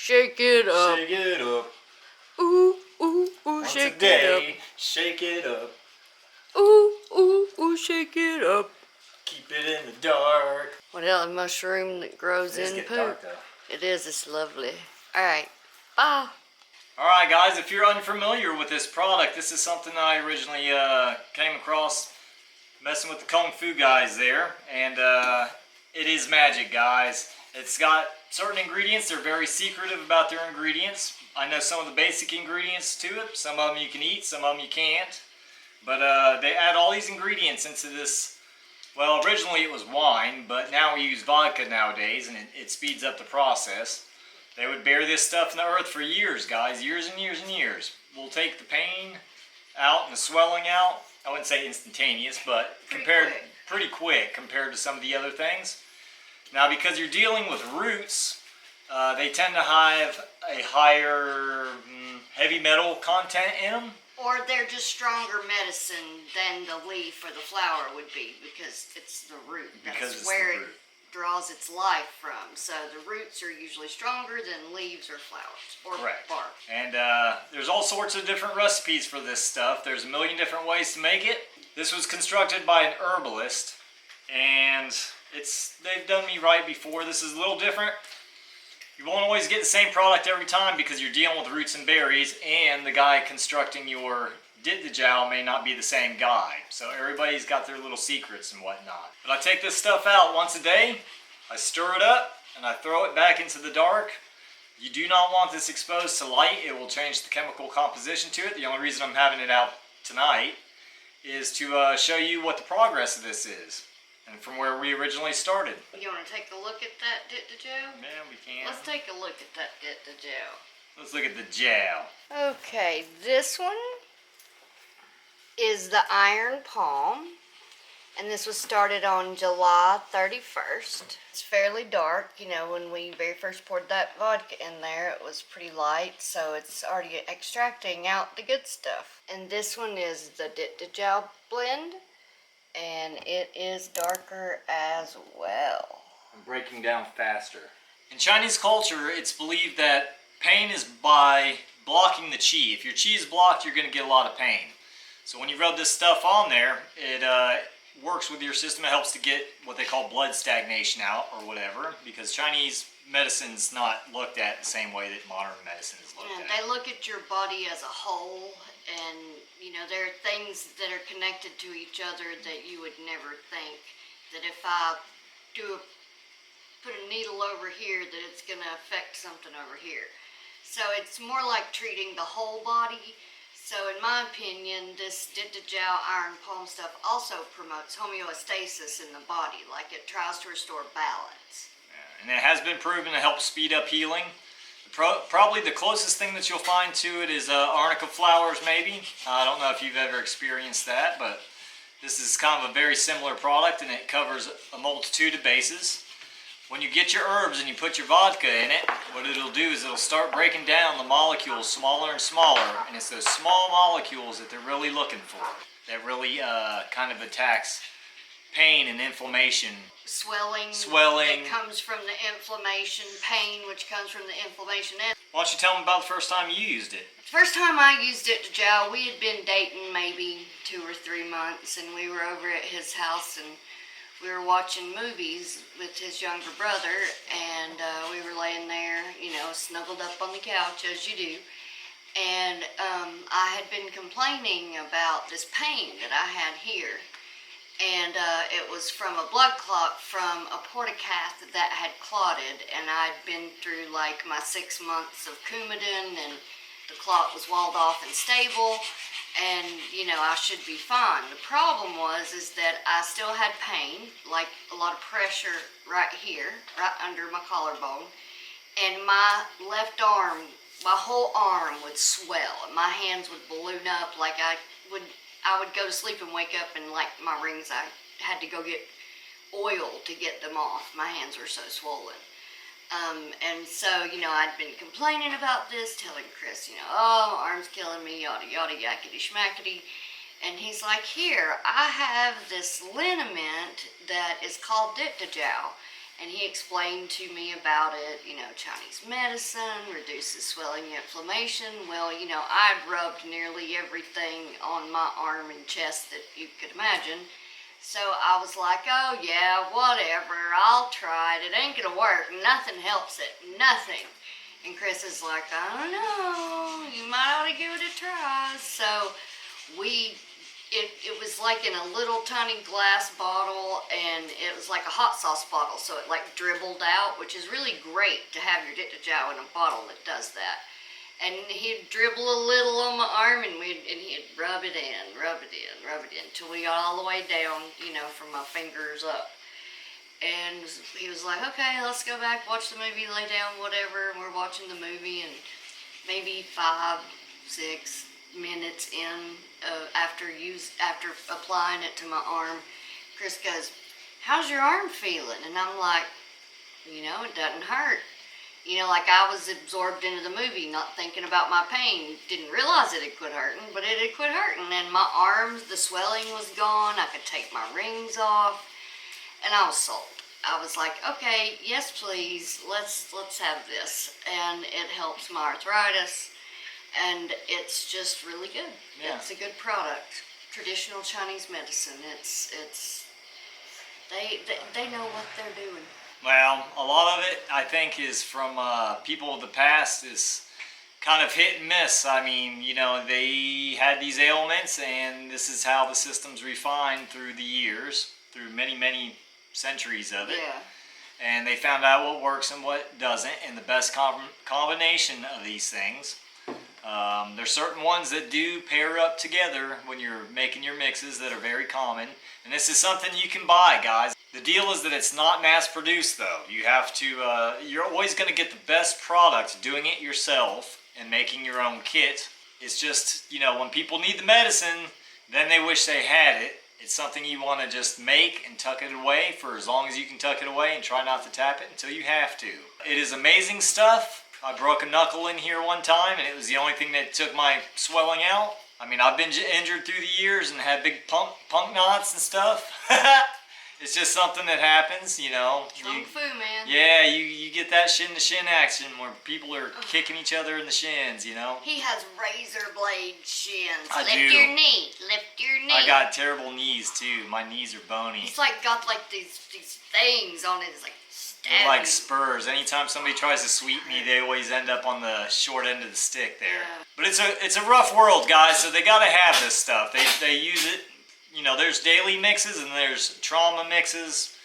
Shake it up. Shake it up. Ooh, ooh, ooh, Once shake a day, it up. shake it up. Ooh, ooh, ooh, shake it up. Keep it in the dark. What else? A mushroom that grows in Get poop. dark though. It is. It's lovely. All right. Bye. Alright guys, if you're unfamiliar with this product, this is something I originally came across messing with the Kung Fu guys there, and it is magic, guys. It's got certain ingredients. They're very secretive about their ingredients. I know some of the basic ingredients to it. Some of them you can eat, some of them you can't. But they add all these ingredients into this. Well, originally it was wine, but now we use vodka nowadays, and it speeds up the process. They would bury this stuff in the earth for years, guys. Years and years and years. We'll take the pain out and the swelling out. I wouldn't say instantaneous, but pretty quick compared to some of the other things. Now, because you're dealing with roots, they tend to have a higher heavy metal content in them. Or they're just stronger medicine than the leaf or the flower would be, because it's the root. That's where it draws its life from. So the roots are usually stronger than leaves or flowers or bark. And there's all sorts of different recipes for this stuff. There's a million different ways to make it. This was constructed by an herbalist, and they've done me right before. This is a little different. You won't always get the same product every time because you're dealing with roots and berries, and the guy constructing your Dit Da Jow may not be the same guy. So everybody's got their little secrets and whatnot. But I take this stuff out once a day, I stir it up, and I throw it back into the dark. You do not want this exposed to light. It will change the chemical composition to it. The only reason I'm having it out tonight is to show you what the progress of this is, and from where we originally started. You want to take a look at that Dit Da Jow? Yeah, we can. Let's take a look at that Dit Da Jow. Let's look at the jow. Okay, this one is the iron palm, and this was started on July 31st. It's fairly dark. You know, when we very first poured that vodka in there, it was pretty light, so it's already extracting out the good stuff. And this one is the Dit Da Jow blend, and it is darker as well. I'm breaking down faster. In Chinese culture, it's believed that pain is by blocking the qi. If your qi is blocked, you're going to get a lot of pain. So when you rub this stuff on there, it works with your system. It helps to get what they call blood stagnation out or whatever, because Chinese medicine's not looked at the same way that modern medicine is looked at. They look at your body as a whole, and you know, there are things that are connected to each other that you would never think that if I put a needle over here, that it's going to affect something over here. So it's more like treating the whole body. So in my opinion, this Dit Da Jow iron palm stuff also promotes homeostasis in the body, like it tries to restore balance. Yeah, and it has been proven to help speed up healing. Probably the closest thing that you'll find to it is arnica flowers, maybe. I don't know if you've ever experienced that, but this is kind of a very similar product, and it covers a multitude of bases. When you get your herbs and you put your vodka in it, what it'll do is it'll start breaking down the molecules smaller and smaller, and it's those small molecules that they're really looking for, that really kind of attacks pain and inflammation. Swelling that comes from the inflammation, pain which comes from the inflammation. Why don't you tell me about the first time you used it? The first time I used Dit Da Jow, we had been dating maybe 2 or 3 months, and we were over at his house, and we were watching movies with his younger brother, and we were laying there, you know, snuggled up on the couch, as you do. And I had been complaining about this pain that I had here. And it was from a blood clot from a portacath that had clotted, and I'd been through like my 6 months of Coumadin, and the clot was walled off and stable, and you know, I should be fine. The problem is that I still had pain, like a lot of pressure right here, right under my collarbone, and my left arm, my whole arm would swell, and my hands would balloon up like I would go to sleep and wake up, and like my rings, I had to go get oil to get them off. My hands were so swollen. And so, you know, I'd been complaining about this, telling Chris, you know, oh, my arm's killing me, yada yada, yakety schmackety. And he's like, here, I have this liniment that is called Dit Da Jow. And he explained to me about it, Chinese medicine, reduces swelling and inflammation. Well, I'd rubbed nearly everything on my arm and chest that you could imagine. So I was like, oh yeah, whatever, I'll try it. It ain't gonna work. Nothing helps it. Nothing. And Chris is like, I don't know, you might ought to give it a try. So it was like in a little tiny glass bottle, and it was like a hot sauce bottle, so it like dribbled out, which is really great to have your Dit Da Jow in a bottle that does that. And he'd dribble a little on my arm, and he'd rub it in, till we got all the way down, from my fingers up. And he was like, okay, let's go back, watch the movie, lay down, whatever. And we're watching the movie, and maybe 5, 6 minutes in, after applying it to my arm, Chris goes, how's your arm feeling? And I'm like, it doesn't hurt. Like I was absorbed into the movie, not thinking about my pain. Didn't realize it had quit hurting, but it had quit hurting. And my arms, the swelling was gone. I could take my rings off, and I was sold. I was like, okay, yes please, let's have this. And it helps my arthritis. And it's just really good. Yeah. It's a good product. Traditional Chinese medicine. They know what they're doing. Well, a lot of it, I think, is from people of the past, is kind of hit and miss. I mean, they had these ailments, and this is how the system's refined through the years, through many, many centuries of it. Yeah. And they found out what works and what doesn't, and the best combination of these things. There's certain ones that do pair up together when you're making your mixes that are very common. And this is something you can buy, guys. The deal is that it's not mass produced though. You have to, you're always going to get the best product doing it yourself and making your own kit. It's just, when people need the medicine, then they wish they had it. It's something you want to just make and tuck it away for as long as you can tuck it away, and try not to tap it until you have to. It is amazing stuff. I broke a knuckle in here one time, and it was the only thing that took my swelling out. I mean, I've been injured through the years and had big punk knots and stuff. It's just something that happens, Kung Fu, man. Yeah, you get that shin-to-shin action where people are kicking each other in the shins, He has razor blade shins. I lift do. Your knee. Lift your knee. I got terrible knees, too. My knees are bony. He's got these things on his They're like spurs. Anytime somebody tries to sweep me, they always end up on the short end of the stick there. Yeah. But it's a rough world, guys, so they gotta have this stuff. They use it. There's daily mixes and there's trauma mixes.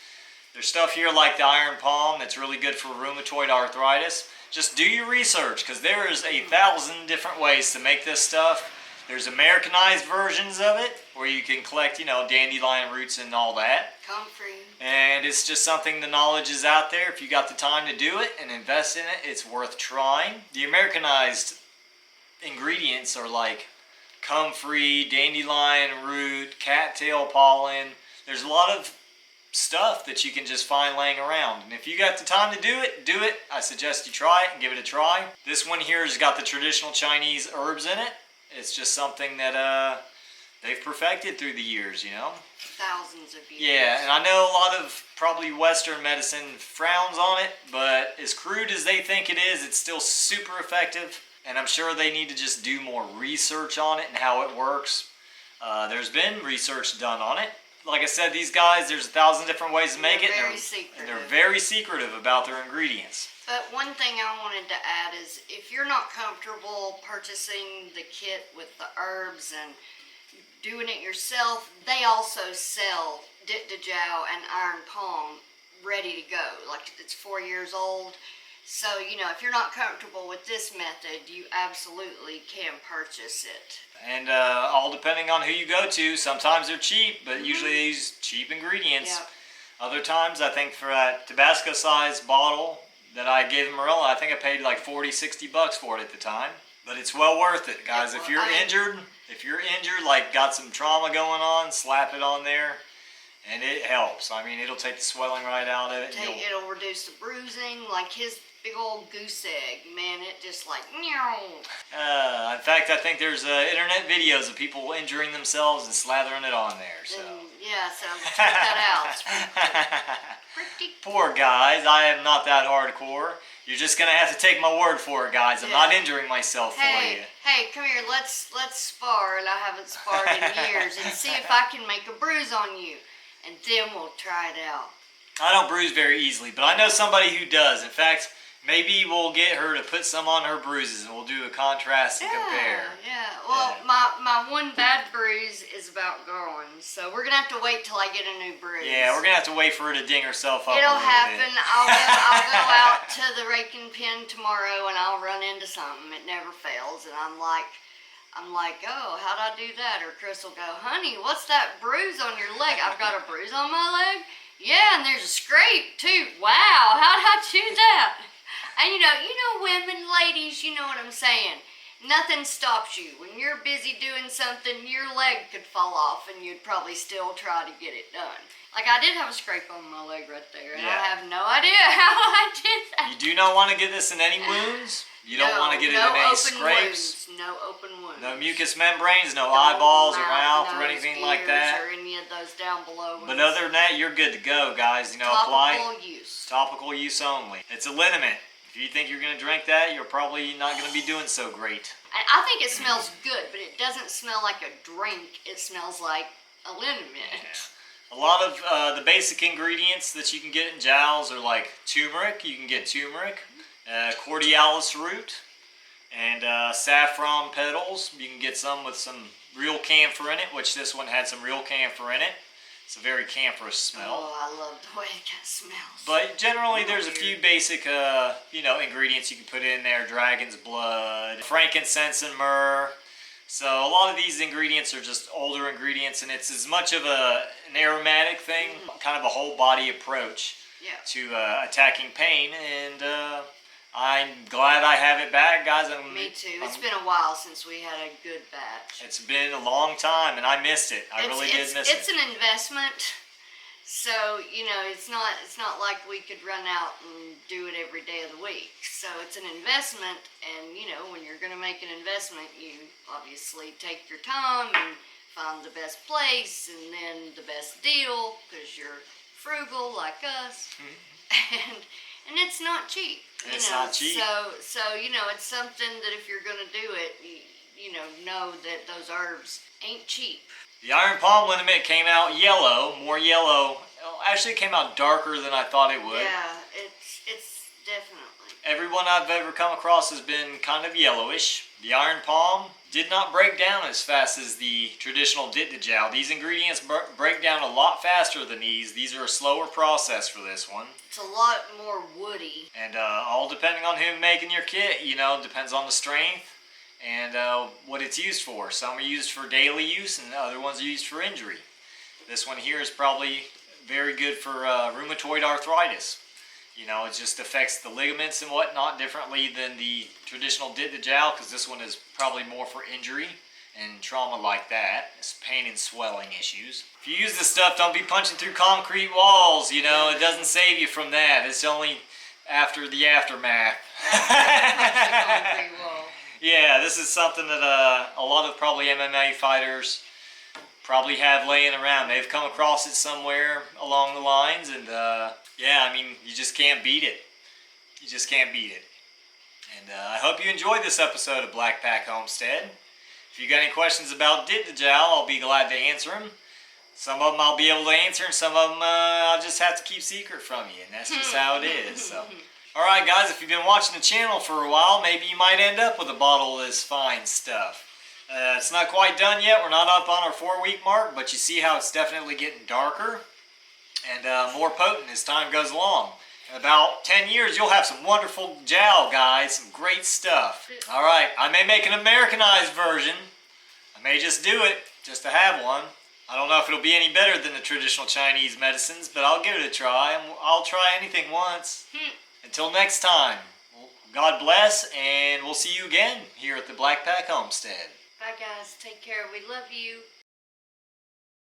There's stuff here like the iron palm that's really good for rheumatoid arthritis. Just do your research, because there is 1,000 different ways to make this stuff. There's Americanized versions of it, where you can collect, dandelion roots and all that. Comfrey. And it's just something, the knowledge is out there. If you got the time to do it and invest in it, it's worth trying. The Americanized ingredients are like comfrey, dandelion root, cattail pollen. There's a lot of stuff that you can just find laying around. And if you got the time to do it, do it. I suggest you try it and give it a try. This one here has got the traditional Chinese herbs in it. It's just something that they've perfected through the years, Thousands of years. Yeah, and I know a lot of probably Western medicine frowns on it, but as crude as they think it is, it's still super effective. And I'm sure they need to just do more research on it and how it works. There's been research done on it. Like I said, these guys, there's 1,000 different ways to make it. And they're very secretive about their ingredients. But one thing I wanted to add is, if you're not comfortable purchasing the kit with the herbs and doing it yourself, they also sell Dit Da Jow and iron palm ready to go. Like, it's 4 years old. So, if you're not comfortable with this method, you absolutely can purchase it. And all depending on who you go to, sometimes they're cheap, but usually they use cheap ingredients. Yep. Other times, I think for that Tabasco size bottle that I gave Marilla, I think I paid like $40-$60 for it at the time. But it's well worth it, guys. Yeah, if you're injured, like got some trauma going on, slap it on there. And it helps. I mean, it'll take the swelling right out of it. It'll reduce the bruising. Like his big old goose egg. Man, it just like, meow. In fact, I think there's internet videos of people injuring themselves and slathering it on there. So. Yeah, so check that out. It's pretty Poor guys, I am not that hardcore. You're just gonna have to take my word for it, guys. I'm not injuring myself for you. Hey, come here. Let's spar, and I haven't sparred in years, and see if I can make a bruise on you, and then we'll try it out. I don't bruise very easily, but I know somebody who does. In fact, maybe we'll get her to put some on her bruises, and we'll do a contrast and compare. Yeah. Well, my one bad bruise is about gone, so we're gonna have to wait till I get a new bruise. Yeah, we're gonna have to wait for her to ding herself up. It'll a little happen. bit. I'll go out to the raking pen tomorrow, and I'll run into something. It never fails, and I'm like, oh, how'd I do that? Or Chris will go, honey, what's that bruise on your leg? I've got a bruise on my leg? Yeah, and there's a scrape too. Wow, how'd I do that? And you know, women, ladies, you know what I'm saying. Nothing stops you. When you're busy doing something, your leg could fall off and you'd probably still try to get it done. Like I did have a scrape on my leg right there, and I have no idea how I did that. You do not want to get this in any wounds. You don't want to get it in any scrapes. Wounds. No open wounds. No mucous membranes, no eyeballs or mouth or anything like that. Or any of those down below. But other than that, you're good to go, guys. You know, Topical use. Topical use only. It's a liniment. If you think you're going to drink that, you're probably not going to be doing so great. I think it smells good, but it doesn't smell like a drink. It smells like a liniment. Yeah. A lot of the basic ingredients that you can get in jowls are like turmeric. You can get turmeric, cordialis root, and saffron petals. You can get some with some real camphor in it, which this one had some real camphor in it. It's a very camphorous smell. Oh, I love the way it smells. But generally, there's a few basic, ingredients you can put in there. Dragon's blood, frankincense, and myrrh. So a lot of these ingredients are just older ingredients, and it's as much of an aromatic thing, kind of a whole body approach to attacking pain. And I'm glad I have it back, guys. Me too. It's been a while since we had a good batch. It's been a long time, and I missed it. I really did miss it. It's an investment, so it's not like we could run out and do it every day of the week. So it's an investment, and when you're going to make an investment, you obviously take your time and find the best place, and then the best deal because you're frugal like us, and it's not cheap. It's not cheap. So it's something that if you're gonna do it, know that those herbs ain't cheap. The iron palm liniment came out yellow, more yellow. Actually, it came out darker than I thought it would. Yeah, it's definitely. Everyone I've ever come across has been kind of yellowish. The iron palm did not break down as fast as the traditional Dit Da Jow. These ingredients break down a lot faster than these. These are a slower process for this one. It's a lot more woody. And all depending on who's making your kit, depends on the strength and what it's used for. Some are used for daily use and other ones are used for injury. This one here is probably very good for rheumatoid arthritis. It just affects the ligaments and whatnot differently than the traditional Dit Da Jow, because this one is probably more for injury and trauma like that. It's pain and swelling issues. If you use this stuff, don't be punching through concrete walls. It doesn't save you from that. It's only after the aftermath. Yeah, this is something that a lot of probably MMA fighters probably have laying around. They've come across it somewhere along the lines, and you just can't beat it. You just can't beat it. And I hope you enjoyed this episode of Blackpack Homestead. If you got any questions about Dit Da Jow, I'll be glad to answer them. Some of them I'll be able to answer, and some of them I'll just have to keep secret from you, and that's just how it is. So, alright guys, if you've been watching the channel for a while, maybe you might end up with a bottle of this fine stuff. It's not quite done yet. We're not up on our 4-week mark, but you see how it's definitely getting darker and more potent as time goes along. In about 10 years, you'll have some wonderful jow, guys. Some great stuff. Alright, I may make an Americanized version. I may just do it, just to have one. I don't know if it'll be any better than the traditional Chinese medicines, but I'll give it a try. I'll try anything once. Until next time, God bless, and we'll see you again here at the Blackpack Homestead. Bye guys, take care. We love you.